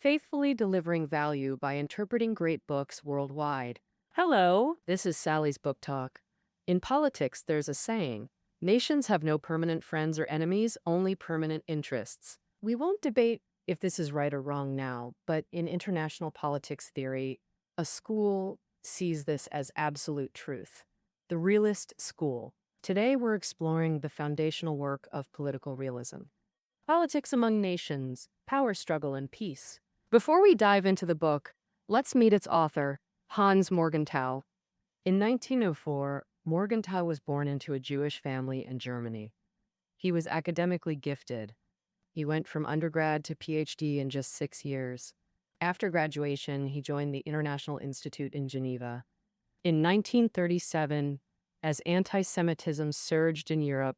faithfully delivering value by interpreting great books worldwide. Hello, this is Sally's Book Talk. In politics, there's a saying, nations have no permanent friends or enemies, only permanent interests. We won't debate if this is right or wrong now, but in international politics theory, a school sees this as absolute truth. The realist school. Today, we're exploring the foundational work of political realism. Politics among nations, power struggle, and peace. Before we dive into the book, let's meet its author, Hans Morgenthau. In 1904, Morgenthau was born into a Jewish family in Germany. He was academically gifted. He went from undergrad to PhD in just 6 years. After graduation, he joined the International Institute in Geneva. In 1937, as anti-Semitism surged in Europe,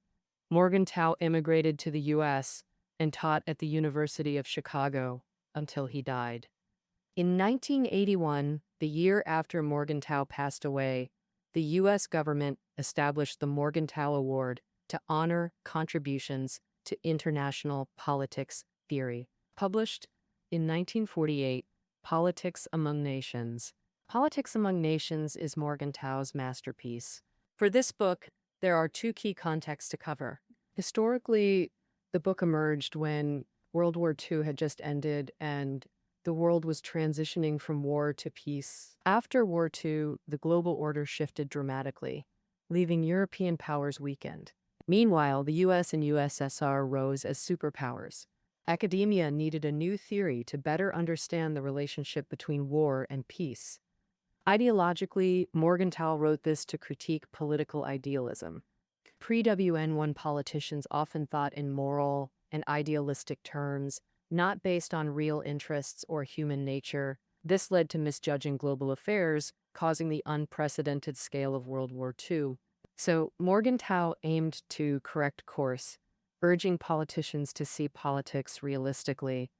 Morgenthau immigrated to the U.S. and taught at the University of Chicago until he died. In 1981, the year after Morgenthau passed away, the U.S. government established the Morgenthau Award to honor contributions to international politics theory. Published in 1948, Politics Among Nations. Politics Among Nations is Morgenthau's masterpiece. For this book, there are two key contexts to cover. Historically, the book emerged when World War II had just ended and the world was transitioning from war to peace. After War II, the global order shifted dramatically, leaving European powers weakened. Meanwhile, the US and USSR rose as superpowers. Academia needed a new theory to better understand the relationship between war and peace. Ideologically, Morgenthau wrote this to critique political idealism. Pre-WN1 politicians often thought in moral and idealistic terms, not based on real interests or human nature. This led to misjudging global affairs, causing the unprecedented scale of World War II. So Morgenthau aimed to correct course, urging politicians to see politics realistically.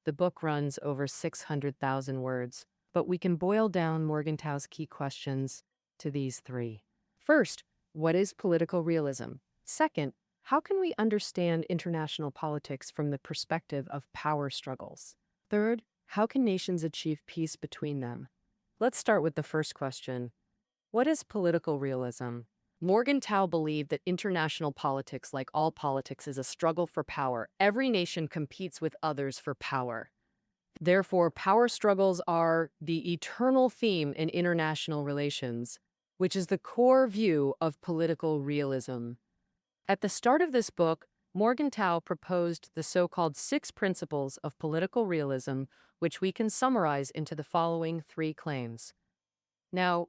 The book runs over 600,000 words, but we can boil down Morgenthau's key questions to these three. First, what is political realism? Second, how can we understand international politics from the perspective of power struggles? Third, how can nations achieve peace between them? Let's start with the first question. What is political realism? Morgenthau believed that international politics, like all politics, is a struggle for power. Every nation competes with others for power. Therefore, power struggles are the eternal theme in international relations, which is the core view of political realism. At the start of this book, Morgenthau proposed the so-called 6 principles of political realism, which we can summarize into the following 3 claims. Now,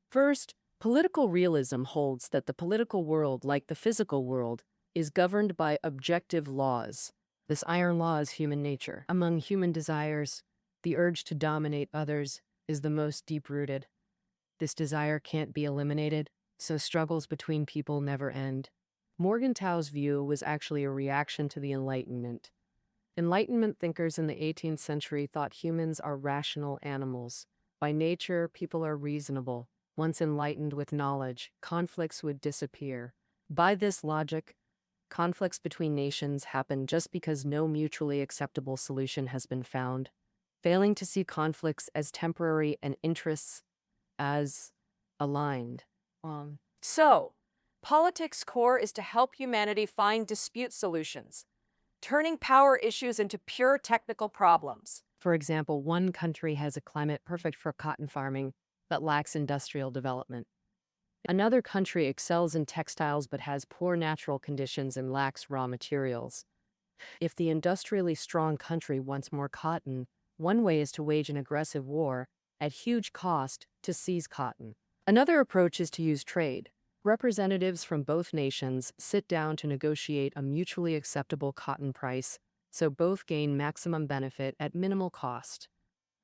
first, political realism holds that the political world, like the physical world, is governed by objective laws. This iron law is human nature. Among human desires, the urge to dominate others is the most deep-rooted. This desire can't be eliminated, so struggles between people never end. Morgenthau's view was actually a reaction to the Enlightenment. Enlightenment thinkers in the 18th century thought humans are rational animals. By nature, people are reasonable. Once enlightened with knowledge, conflicts would disappear. By this logic, conflicts between nations happen just because no mutually acceptable solution has been found. Failing to see conflicts as temporary and interests as aligned. So, politics' core is to help humanity find dispute solutions, turning power issues into pure technical problems. For example, one country has a climate perfect for cotton farming but lacks industrial development. Another country excels in textiles but has poor natural conditions and lacks raw materials. If the industrially strong country wants more cotton, one way is to wage an aggressive war at huge cost to seize cotton. Another approach is to use trade. Representatives from both nations sit down to negotiate a mutually acceptable cotton price, so both gain maximum benefit at minimal cost.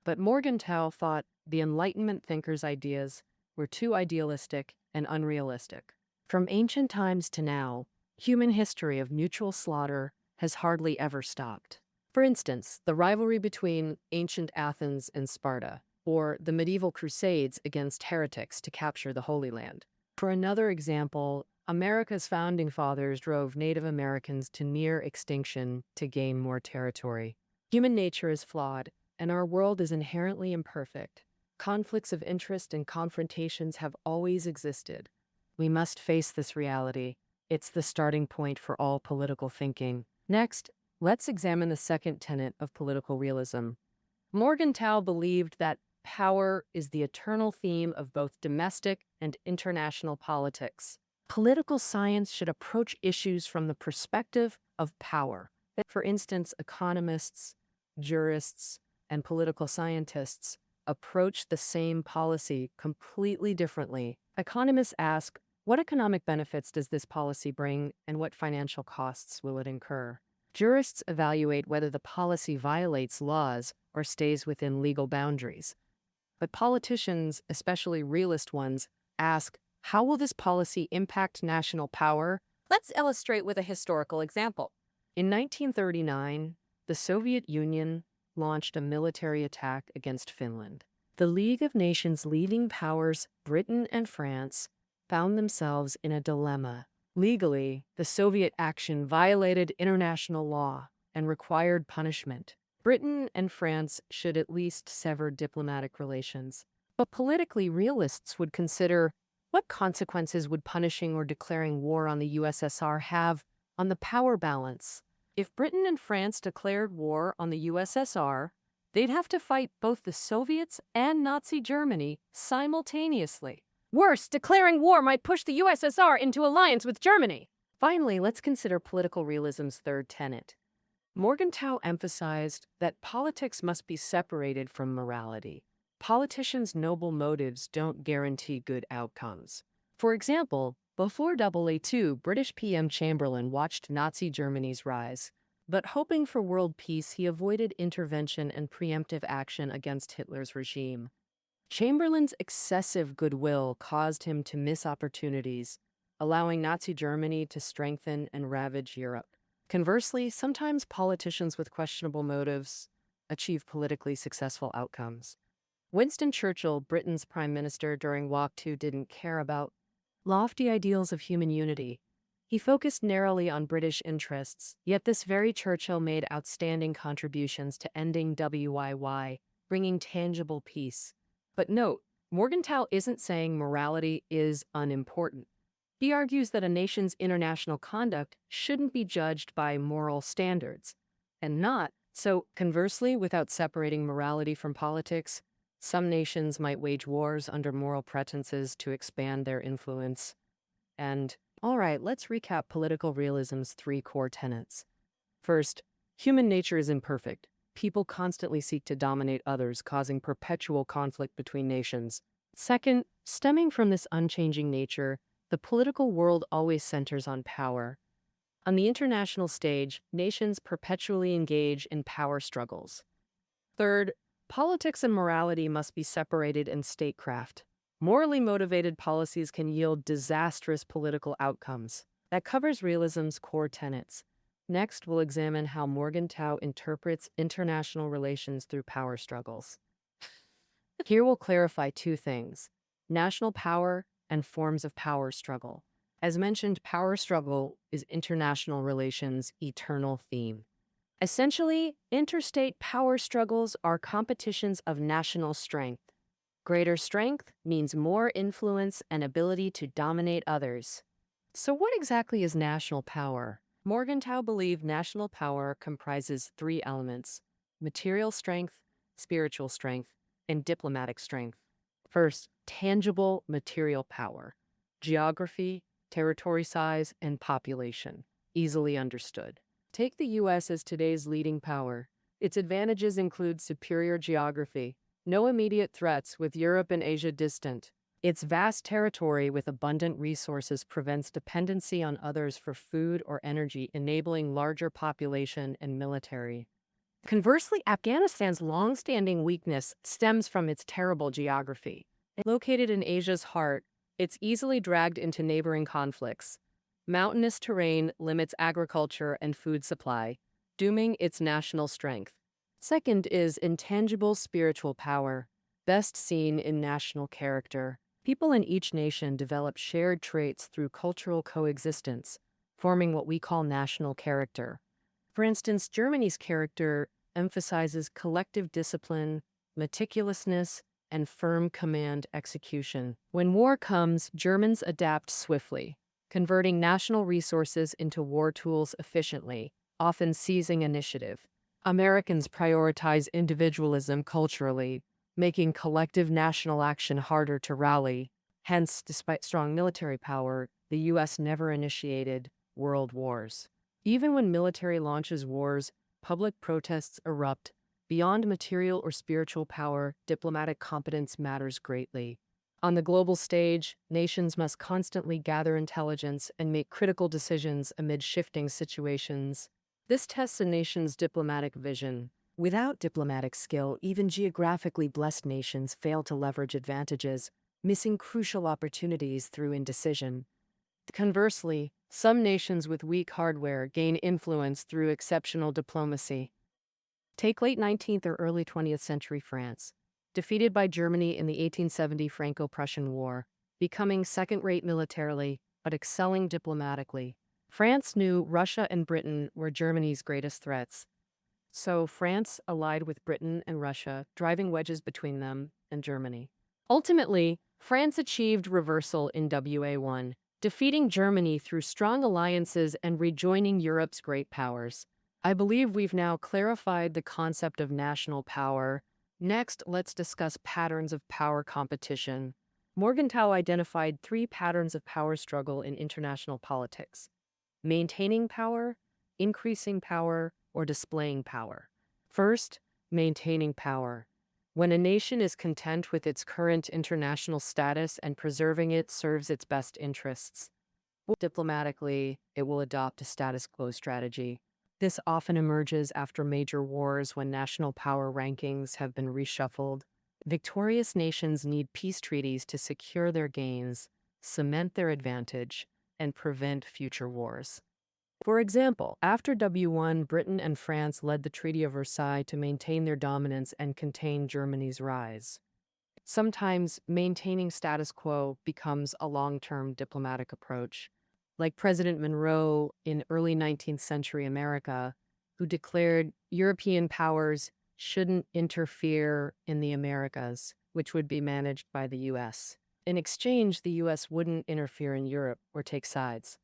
But Morgenthau thought the Enlightenment thinkers' ideas were too idealistic and unrealistic. From ancient times to now, human history of mutual slaughter has hardly ever stopped. For instance, the rivalry between ancient Athens and Sparta, or the medieval crusades against heretics to capture the Holy Land. For another example, America's founding fathers drove Native Americans to near extinction to gain more territory. Human nature is flawed, and our world is inherently imperfect. Conflicts of interest and confrontations have always existed. We must face this reality. It's the starting point for all political thinking. Next, let's examine the second tenet of political realism. Morgenthau believed that power is the eternal theme of both domestic and international politics. Political science should approach issues from the perspective of power. For instance, economists, jurists, and political scientists approach the same policy completely differently. Economists ask, what economic benefits does this policy bring, and what financial costs will it incur? Jurists evaluate whether the policy violates laws or stays within legal boundaries. But politicians, especially realist ones, ask, how will this policy impact national power? Let's illustrate with a historical example. In 1939, the Soviet Union launched a military attack against Finland. The League of Nations' leading powers, Britain and France, found themselves in a dilemma. Legally, the Soviet action violated international law and required punishment. Britain and France should at least sever diplomatic relations. But politically, realists would consider, what consequences would punishing or declaring war on the USSR have on the power balance? If Britain and France declared war on the USSR, they'd have to fight both the Soviets and Nazi Germany simultaneously. Worse, declaring war might push the USSR into alliance with Germany. Finally, let's consider political realism's third tenet. Morgenthau emphasized that politics must be separated from morality. Politicians' noble motives don't guarantee good outcomes. For example, before AA2, British PM Chamberlain watched Nazi Germany's rise. But hoping for world peace, he avoided intervention and preemptive action against Hitler's regime. Chamberlain's excessive goodwill caused him to miss opportunities, allowing Nazi Germany to strengthen and ravage Europe. Conversely, sometimes politicians with questionable motives achieve politically successful outcomes. Winston Churchill, Britain's prime minister during World War II, didn't care about lofty ideals of human unity. He focused narrowly on British interests, yet this very Churchill made outstanding contributions to ending WYY, bringing tangible peace. But note, Morgenthau isn't saying morality is unimportant. He argues that a nation's international conduct shouldn't be judged by moral standards, and not. So, conversely, without separating morality from politics, some nations might wage wars under moral pretenses to expand their influence. And, all right, let's recap political realism's three core tenets. First, human nature is imperfect. People constantly seek to dominate others, causing perpetual conflict between nations. Second, stemming from this unchanging nature, the political world always centers on power. On the international stage, nations perpetually engage in power struggles. Third, politics and morality must be separated in statecraft. Morally motivated policies can yield disastrous political outcomes. That covers realism's core tenets. Next, we'll examine how Morgenthau interprets international relations through power struggles. Here we'll clarify two things: national power and forms of power struggle. As mentioned, power struggle is international relations' eternal theme. Essentially, interstate power struggles are competitions of national strength. Greater strength means more influence and ability to dominate others. So what exactly is national power? Morgenthau believed national power comprises three elements: material strength, spiritual strength, and diplomatic strength. First, tangible material power. Geography, territory size, and population. Easily understood. Take the U.S. as today's leading power. Its advantages include superior geography, no immediate threats with Europe and Asia distant. Its vast territory with abundant resources prevents dependency on others for food or energy, enabling larger population and military. Conversely, Afghanistan's long-standing weakness stems from its terrible geography. Located in Asia's heart, it's easily dragged into neighboring conflicts. Mountainous terrain limits agriculture and food supply, dooming its national strength. Second is intangible spiritual power, best seen in national character. People in each nation develop shared traits through cultural coexistence, forming what we call national character. For instance, Germany's character emphasizes collective discipline, meticulousness, and firm command execution. When war comes, Germans adapt swiftly, converting national resources into war tools efficiently, often seizing initiative. Americans prioritize individualism culturally, making collective national action harder to rally. Hence, despite strong military power, the U.S. never initiated world wars. Even when military launches wars, public protests erupt. Beyond material or spiritual power, diplomatic competence matters greatly. On the global stage, nations must constantly gather intelligence and make critical decisions amid shifting situations. This tests a nation's diplomatic vision. Without diplomatic skill, even geographically blessed nations fail to leverage advantages, missing crucial opportunities through indecision. Conversely, some nations with weak hardware gain influence through exceptional diplomacy. Take late 19th or early 20th century France, defeated by Germany in the 1870 Franco-Prussian War, becoming second-rate militarily but excelling diplomatically. France knew Russia and Britain were Germany's greatest threats, so France allied with Britain and Russia, driving wedges between them and Germany. Ultimately, France achieved reversal in WA1, defeating Germany through strong alliances and rejoining Europe's great powers. I believe we've now clarified the concept of national power. Next, let's discuss patterns of power competition. Morgenthau identified 3 patterns of power struggle in international politics: maintaining power, increasing power, or displaying power. First, maintaining power. When a nation is content with its current international status and preserving it serves its best interests. Diplomatically, it will adopt a status quo strategy. This often emerges after major wars when national power rankings have been reshuffled. Victorious nations need peace treaties to secure their gains, cement their advantage, and prevent future wars. For example, after W1, Britain and France led the Treaty of Versailles to maintain their dominance and contain Germany's rise. Sometimes maintaining status quo becomes a long-term diplomatic approach, like President Monroe in early 19th century America, who declared European powers shouldn't interfere in the Americas, which would be managed by the U.S. In exchange, the U.S. wouldn't interfere in Europe or take sides.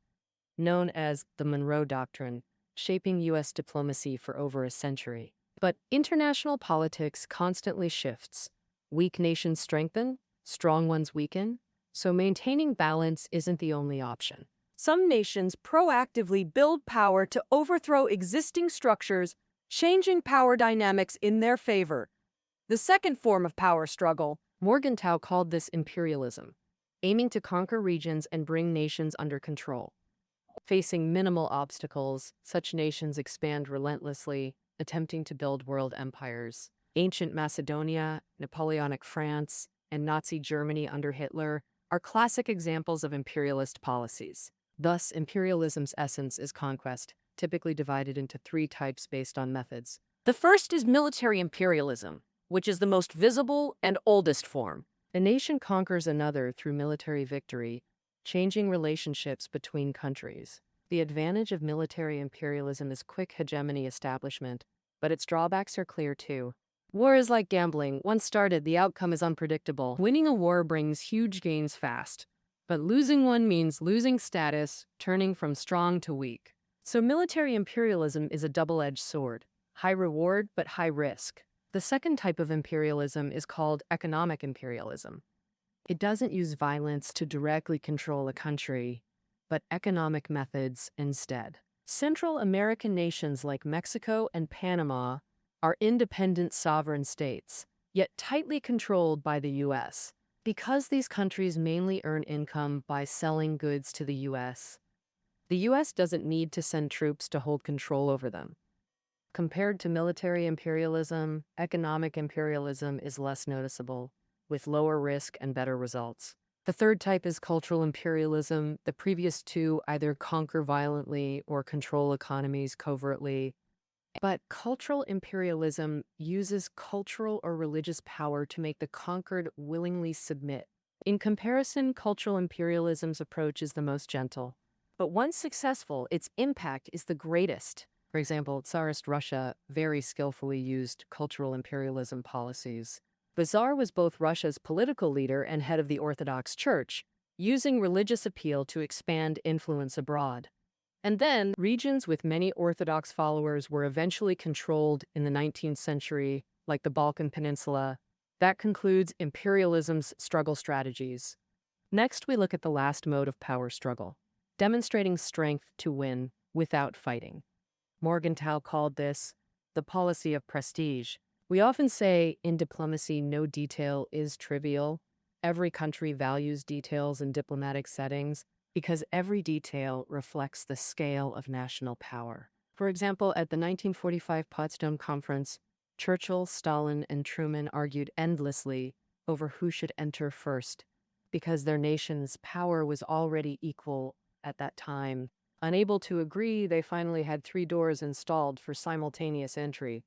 Known as the Monroe Doctrine, shaping U.S. diplomacy for over a century. But international politics constantly shifts. Weak nations strengthen, strong ones weaken, so maintaining balance isn't the only option. Some nations proactively build power to overthrow existing structures, changing power dynamics in their favor. The second form of power struggle, Morgenthau called this imperialism, aiming to conquer regions and bring nations under control. Facing minimal obstacles, such nations expand relentlessly, attempting to build world empires. Ancient Macedonia, Napoleonic France, and Nazi Germany under Hitler are classic examples of imperialist policies. Thus, imperialism's essence is conquest, typically divided into 3 types based on methods. The first is military imperialism, which is the most visible and oldest form. A nation conquers another through military victory, changing relationships between countries. The advantage of military imperialism is quick hegemony establishment, but its drawbacks are clear too. War is like gambling. Once started, the outcome is unpredictable. Winning a war brings huge gains fast, but losing one means losing status, turning from strong to weak. So military imperialism is a double-edged sword. High reward, but high risk. The second type of imperialism is called economic imperialism. It doesn't use violence to directly control a country, but economic methods instead. Central American nations like Mexico and Panama are independent sovereign states, yet tightly controlled by the U.S. Because these countries mainly earn income by selling goods to the U.S., the U.S. doesn't need to send troops to hold control over them. Compared to military imperialism, economic imperialism is less noticeable, with lower risk and better results. The third type is cultural imperialism. The previous 2 either conquer violently or control economies covertly. But cultural imperialism uses cultural or religious power to make the conquered willingly submit. In comparison, cultural imperialism's approach is the most gentle. But once successful, its impact is the greatest. For example, Tsarist Russia very skillfully used cultural imperialism policies. The Tsar was both Russia's political leader and head of the Orthodox Church, using religious appeal to expand influence abroad. And then, regions with many Orthodox followers were eventually controlled in the 19th century, like the Balkan Peninsula. That concludes imperialism's struggle strategies. Next, we look at the last mode of power struggle, demonstrating strength to win without fighting. Morgenthau called this the policy of prestige. We often say in diplomacy, no detail is trivial. Every country values details in diplomatic settings because every detail reflects the scale of national power. For example, at the 1945 Potsdam Conference, Churchill, Stalin, and Truman argued endlessly over who should enter first because their nation's power was already equal at that time. Unable to agree, they finally had 3 doors installed for simultaneous entry.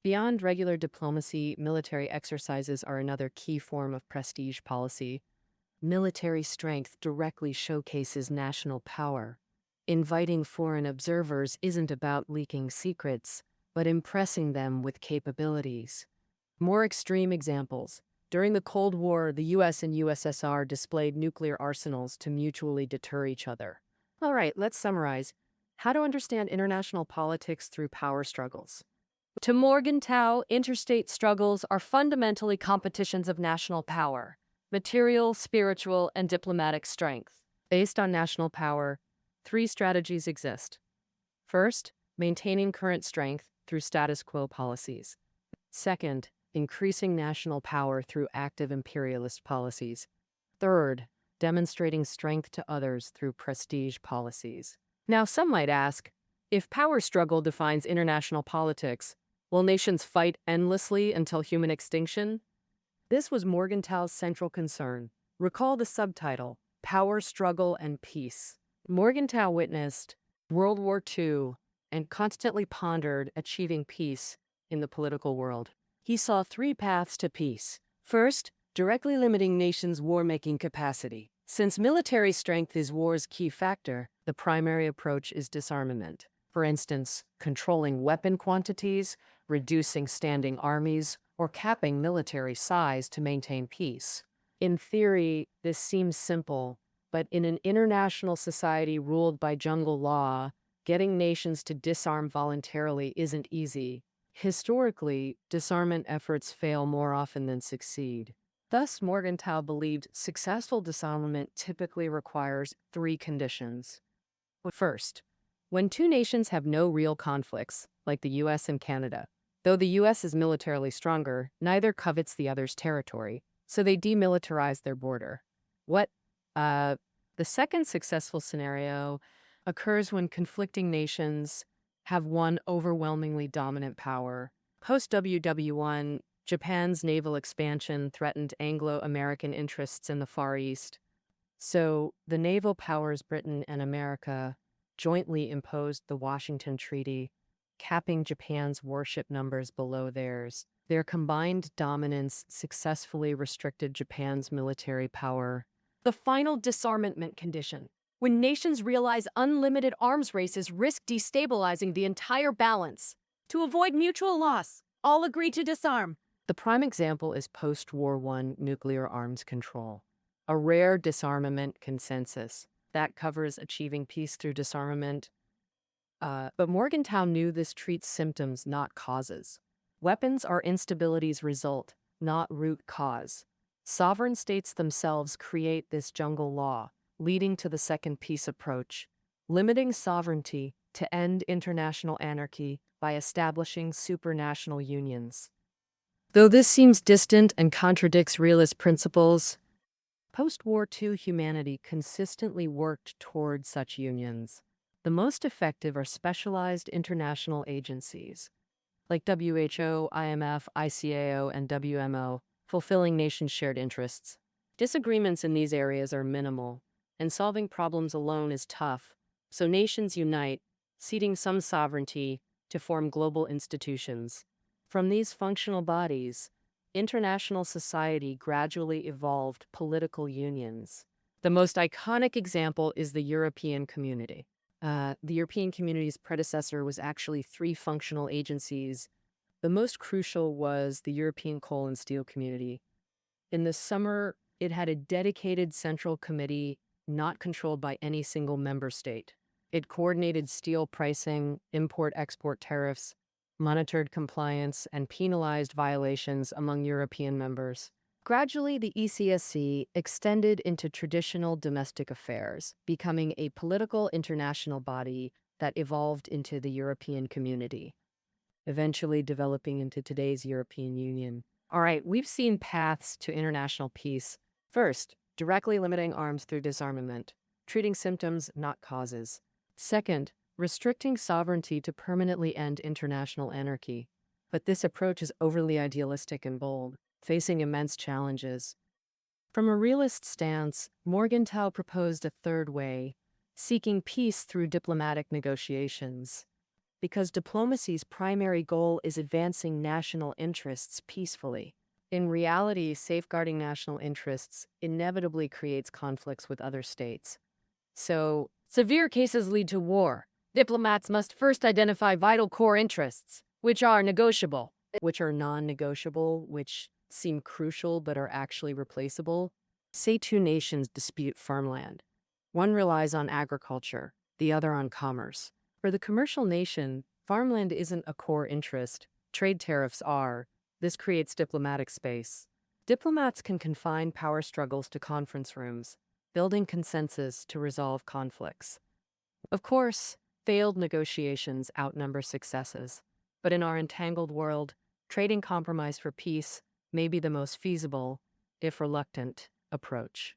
Beyond regular diplomacy, military exercises are another key form of prestige policy. Military strength directly showcases national power. Inviting foreign observers isn't about leaking secrets, but impressing them with capabilities. More extreme examples. During the Cold War, the US and USSR displayed nuclear arsenals to mutually deter each other. All right, let's summarize. How to understand international politics through power struggles. To Morgenthau, interstate struggles are fundamentally competitions of national power, material, spiritual, and diplomatic strength. Based on national power, 3 strategies exist. First, maintaining current strength through status quo policies. Second, increasing national power through active imperialist policies. Third, demonstrating strength to others through prestige policies. Now, some might ask, if power struggle defines international politics, will nations fight endlessly until human extinction? This was Morgenthau's central concern. Recall the subtitle, Power, Struggle, and Peace. Morgenthau witnessed World War II and constantly pondered achieving peace in the political world. He saw 3 paths to peace. First, directly limiting nations' war-making capacity. Since military strength is war's key factor, the primary approach is disarmament. For instance, controlling weapon quantities, reducing standing armies, or capping military size to maintain peace. In theory, this seems simple, but in an international society ruled by jungle law, getting nations to disarm voluntarily isn't easy. Historically, disarmament efforts fail more often than succeed. Thus, Morgenthau believed successful disarmament typically requires 3 conditions. First, when 2 nations have no real conflicts, like the US and Canada. Though the US is militarily stronger, neither covets the other's territory, so they demilitarize their border. The second successful scenario occurs when conflicting nations have one overwhelmingly dominant power. Post-WW1, Japan's naval expansion threatened Anglo-American interests in the Far East. So the naval powers Britain and America jointly imposed the Washington Treaty, capping Japan's warship numbers below theirs. Their combined dominance successfully restricted Japan's military power. The final disarmament condition. When nations realize unlimited arms races risk destabilizing the entire balance. To avoid mutual loss, all agree to disarm. The prime example is post-War I nuclear arms control, a rare disarmament consensus that covers achieving peace through disarmament. But Morgenthau knew this treats symptoms, not causes. Weapons are instability's result, not root cause. Sovereign states themselves create this jungle law, leading to the second peace approach, limiting sovereignty to end international anarchy by establishing supranational unions. Though this seems distant and contradicts realist principles, post-War II humanity consistently worked toward such unions. The most effective are specialized international agencies, like WHO, IMF, ICAO, and WMO, fulfilling nations' shared interests. Disagreements in these areas are minimal, and solving problems alone is tough, so nations unite, ceding some sovereignty to form global institutions. From these functional bodies, international society gradually evolved political unions. The most iconic example is the European Community. The European Community's predecessor was actually three functional agencies. The most crucial was the European Coal and Steel Community. In the summer, it had a dedicated central committee not controlled by any single member state. It coordinated steel pricing, import-export tariffs, monitored compliance, and penalized violations among European members. Gradually, the ECSC extended into traditional domestic affairs, becoming a political international body that evolved into the European Community, eventually developing into today's European Union. All right, we've seen paths to international peace. First, directly limiting arms through disarmament, treating symptoms, not causes. Second, restricting sovereignty to permanently end international anarchy. But this approach is overly idealistic and bold, facing immense challenges. From a realist stance, Morgenthau proposed a third way, seeking peace through diplomatic negotiations. Because diplomacy's primary goal is advancing national interests peacefully. In reality, safeguarding national interests inevitably creates conflicts with other states. So, severe cases lead to war. Diplomats must first identify vital core interests, which are negotiable, which are non-negotiable, which seem crucial but are actually replaceable. Say two nations dispute farmland. One relies on agriculture, the other on commerce. For the commercial nation, farmland isn't a core interest. Trade tariffs are. This creates diplomatic space. Diplomats can confine power struggles to conference rooms, building consensus to resolve conflicts. Of course, failed negotiations outnumber successes. But in our entangled world, trading compromise for peace may be the most feasible, if reluctant, approach.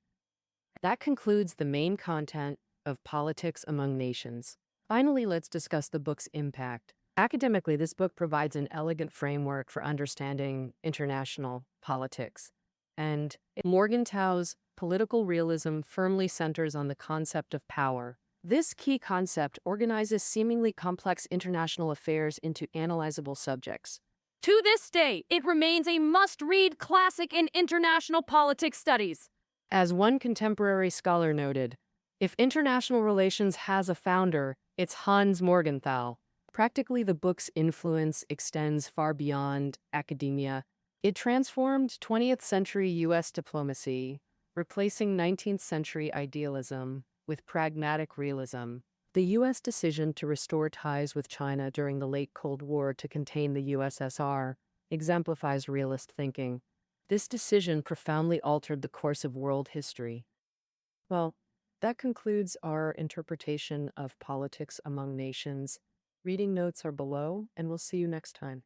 That concludes the main content of Politics Among Nations. Finally, let's discuss the book's impact. Academically, this book provides an elegant framework for understanding international politics. And Morgenthau's political realism firmly centers on the concept of power. This key concept organizes seemingly complex international affairs into analyzable subjects. To this day, it remains a must-read classic in international politics studies. As one contemporary scholar noted, if international relations has a founder, it's Hans Morgenthau. Practically, the book's influence extends far beyond academia. It transformed 20th century U.S. diplomacy, replacing 19th century idealism with pragmatic realism. The U.S. decision to restore ties with China during the late Cold War to contain the USSR exemplifies realist thinking. This decision profoundly altered the course of world history. Well, that concludes our interpretation of Politics Among Nations. Reading notes are below, and we'll see you next time.